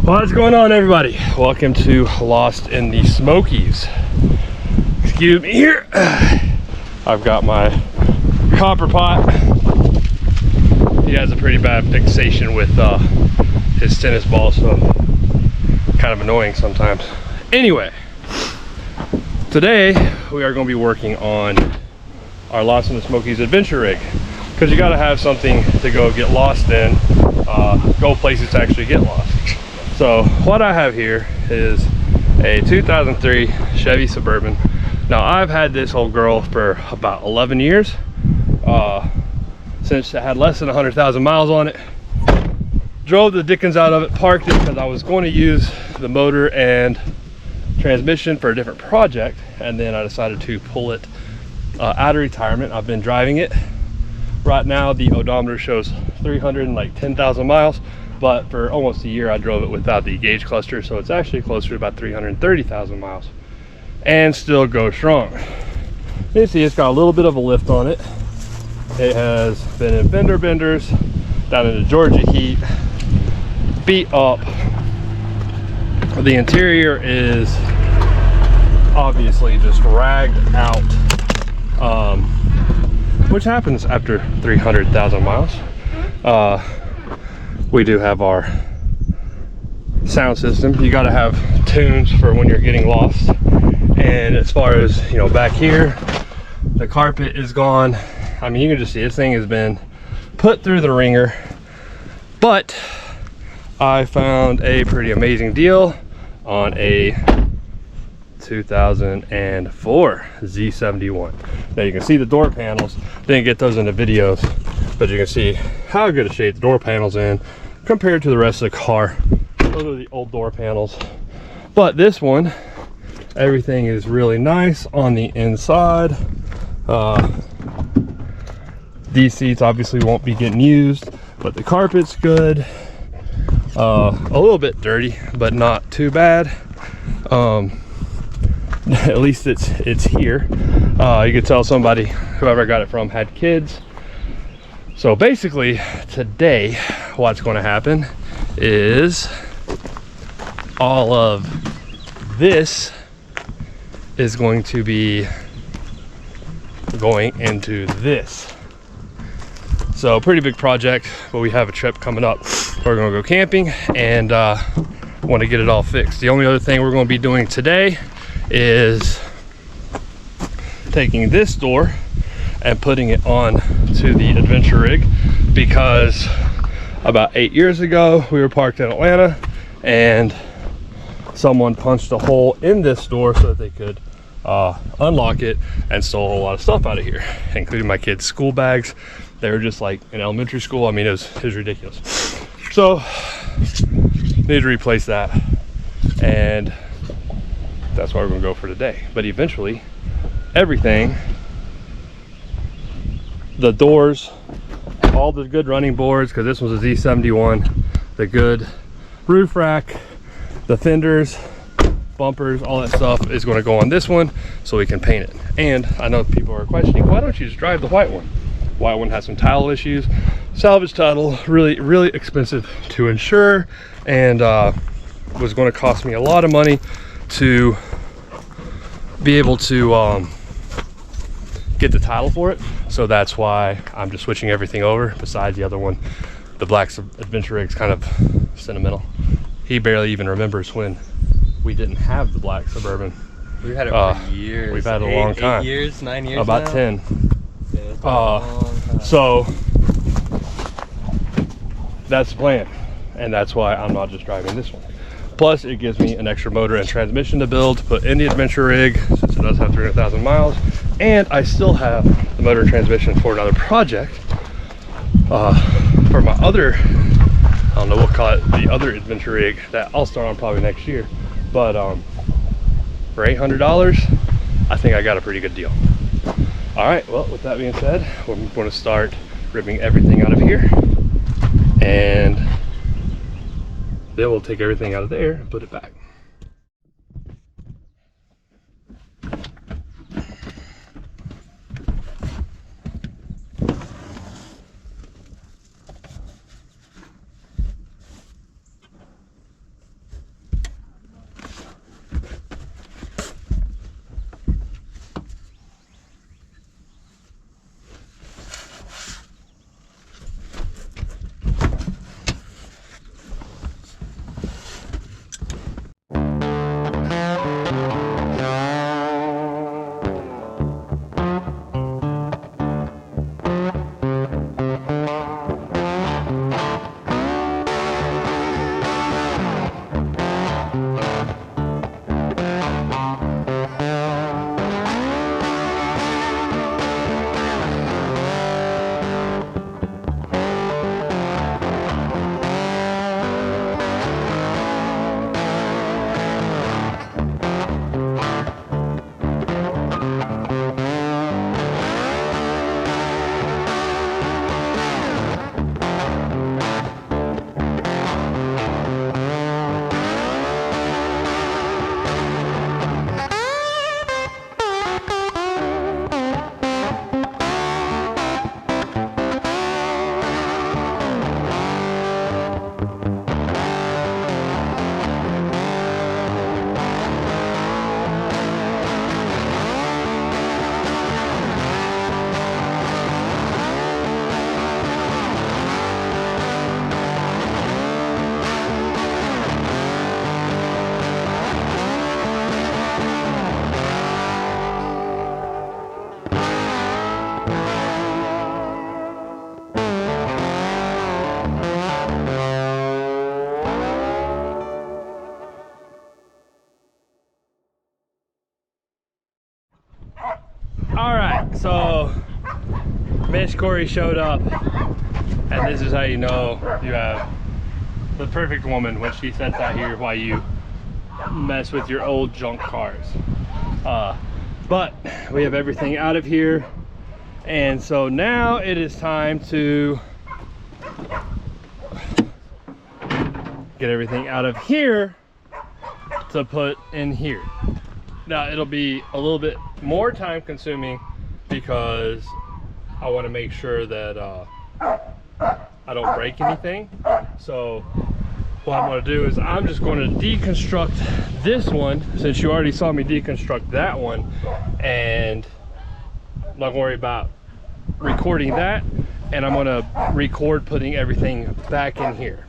What's going on, everybody? Welcome to Lost in the Smokies. Excuse me here. I've got my copper pot. He has a pretty bad fixation with his tennis ball, so kind of annoying sometimes. Anyway, today we are going to be working on our Lost in the Smokies Adventure Rig, because you got to have something to go get lost in, go places to actually get lost. So what I have here is a 2003 Chevy Suburban. Now I've had this old girl for about 11 years, since it had less than 100,000 miles on it. Drove the dickens out of it, parked it because I was going to use the motor and transmission for a different project, and then I decided to pull it out of retirement. I've been driving it. Right now the odometer shows 310,000 miles, but for almost a year I drove it without the gauge cluster, so it's actually closer to about 330,000 miles and still goes strong. You see it's got a little bit of a lift on it. It has been in fender benders, down in the Georgia heat, beat up. The interior is obviously just ragged out, which happens after 300,000 miles. We do have our sound system. You got to have tunes for when you're getting lost. And as far as, you know, back here, the carpet is gone. I mean, you can just see this thing has been put through the ringer. But I found a pretty amazing deal on a 2004 Z71. Now you can see the door panels. Didn't get those in the videos, but you can see how good a shape the door panels in compared to the rest of the car. Those are the old door panels, but this one, everything is really nice on the inside. These seats obviously won't be getting used, but the carpet's good. A little bit dirty, but not too bad. At least it's here. You could tell somebody, whoever I got it from, had kids. So basically today what's going to happen is all of this is going to be going into this. So pretty big project, but we have a trip coming up. We're going to go camping and want to get it all fixed. The only other thing we're going to be doing today is taking this door and putting it on to the adventure rig, because about 8 years ago we were parked in Atlanta and someone punched a hole in this door so that they could unlock it and stole a whole lot of stuff out of here, including my kids' school bags. They were just like in elementary school. I mean, it was ridiculous. So need to replace that, and that's what we're gonna go for today. But eventually everything, the doors, all the good running boards, because this was a Z71, the good roof rack, the fenders, bumpers, all that stuff is going to go on this one so we can paint it. And I know people are questioning, why don't you just drive the white one? White one has some title issues, salvage title, really expensive to insure, and was going to cost me a lot of money to be able to get the title for it. So that's why I'm just switching everything over. Besides the other one, the black adventure rig's kind of sentimental. He barely even remembers when we didn't have the black Suburban. We've had it for years. We've had it a long time. 8 years, 9 years About now? 10. Yeah, it's been a long time. So that's the plan, and that's why I'm not just driving this one. Plus it gives me an extra motor and transmission to build, to put in the adventure rig, since it does have 300,000 miles, and I still have the motor and transmission for another project, for my other, I don't know, we'll call it the other adventure rig that I'll start on probably next year. But for $800, I think I got a pretty good deal. All right, well, with that being said, we're going to start ripping everything out of here, and then we'll take everything out of there and put it back. Corey showed up, and this is how you know you have the perfect woman, when she sits out here while you mess with your old junk cars. But we have everything out of here, and so now it is time to get everything out of here to put in here. Now it'll be a little bit more time consuming because I want to make sure that I don't break anything. So what I'm going to do is I'm just going to deconstruct this one, since you already saw me deconstruct that one, and I'm not going to worry about recording that, and I'm going to record putting everything back in here.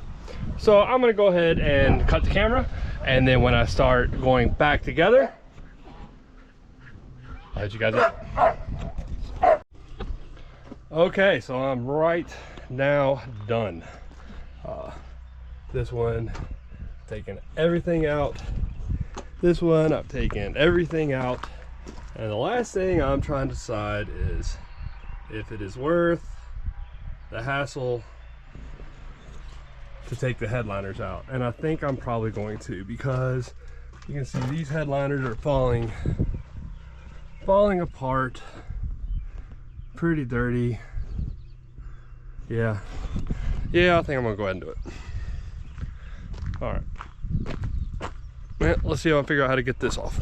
So I'm going to go ahead and cut the camera, and then when I start going back together, I'll let you guys in. Okay, so I'm right now done. This one, taking everything out. This one, I've taken everything out. And the last thing I'm trying to decide is if it is worth the hassle to take the headliners out. And I think I'm probably going to, because you can see these headliners are falling apart, pretty dirty. Yeah, I think I'm gonna go ahead and do it. All right, well, let's see if I can figure out how to get this off.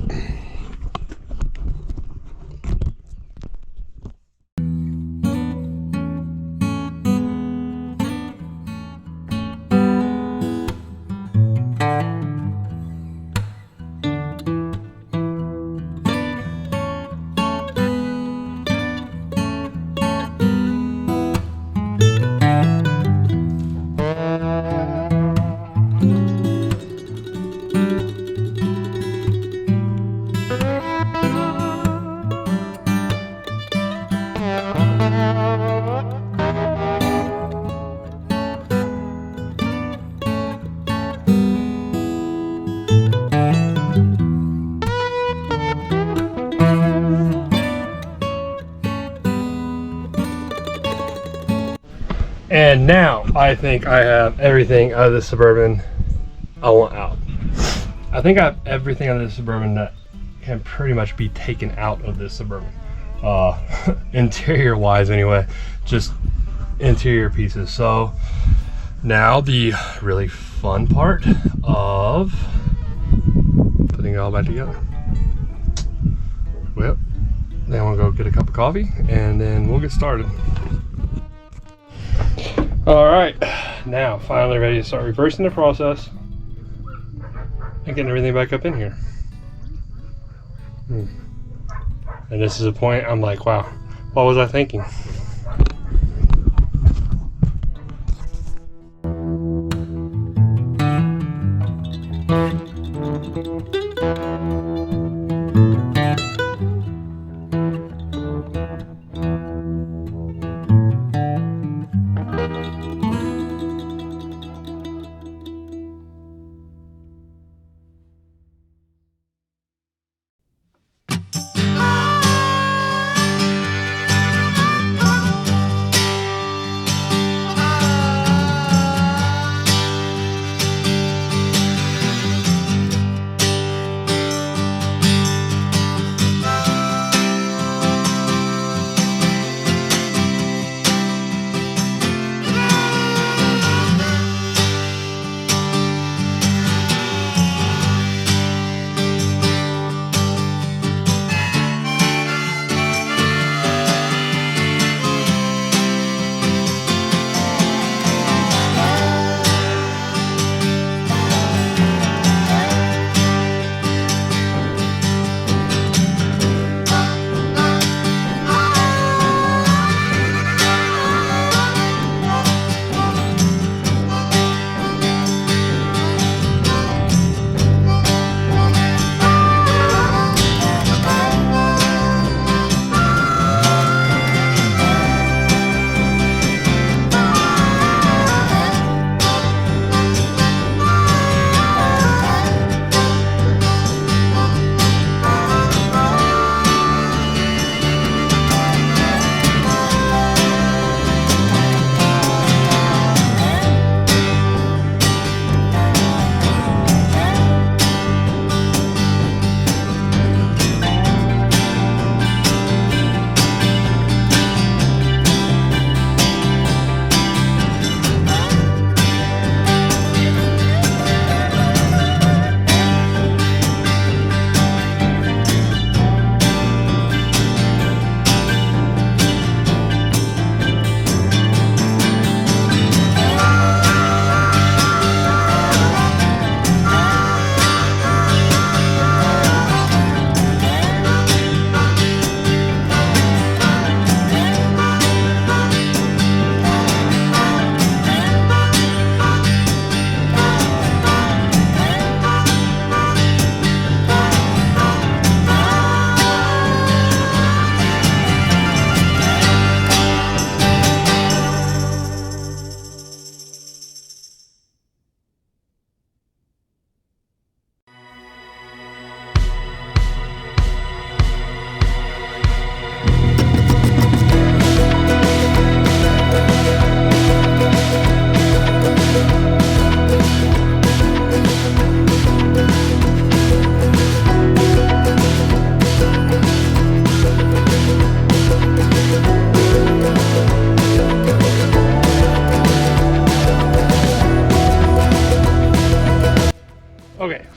And now I think I have everything out of the Suburban I want out. I think I have everything out of the Suburban that can pretty much be taken out of this Suburban. Interior wise anyway, just interior pieces. So now the really fun part of putting it all back together. Well, then we'll go get a cup of coffee and then we'll get started. All right, now finally ready to start reversing the process and getting everything back up in here. And this is a point I'm like, wow, what was I thinking?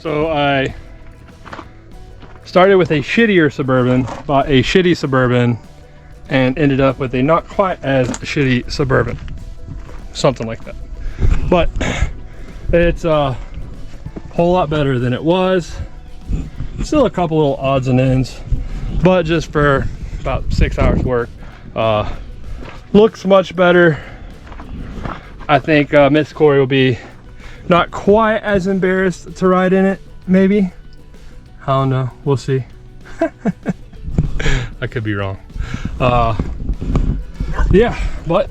So I started with a shittier Suburban, bought a shitty Suburban, and ended up with a not quite as shitty Suburban. Something like that. But it's a whole lot better than it was. Still a couple little odds and ends, but just for about 6 hours work. Looks much better. I think Miss Corey will be not quite as embarrassed to ride in it, maybe. I don't know, we'll see. I could be wrong. Yeah, but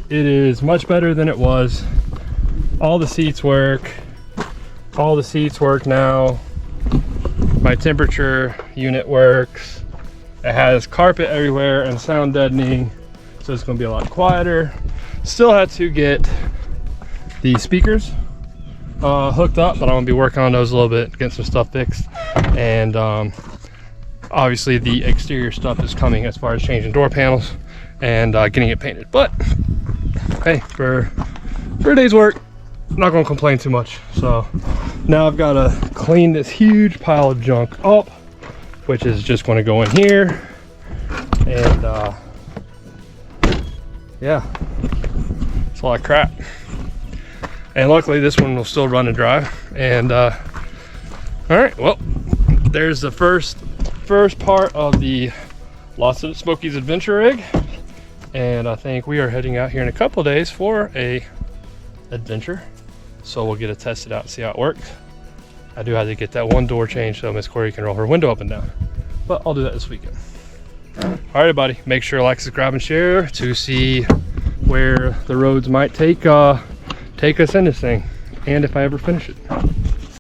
it is much better than it was. All the seats work. All the seats work now. My temperature unit works. It has carpet everywhere and sound deadening, so it's going to be a lot quieter. Still had to get the speakers hooked up, but I'm going to be working on those a little bit, getting some stuff fixed. And obviously the exterior stuff is coming as far as changing door panels and getting it painted. But hey, for a day's work, I'm not going to complain too much. So now I've got to clean this huge pile of junk up, which is just going to go in here. And yeah, it's a lot of crap. And luckily this one will still run and drive. And all right, well, there's the first part of the Smokies Adventure Rig. And I think we are heading out here in a couple of days for a adventure. So we'll get it tested out and see how it works. I do have to get that one door changed so Miss Corey can roll her window up and down. But I'll do that this weekend. All right, everybody, make sure to like, subscribe, and share to see where the roads might take us in this thing, and if I ever finish it.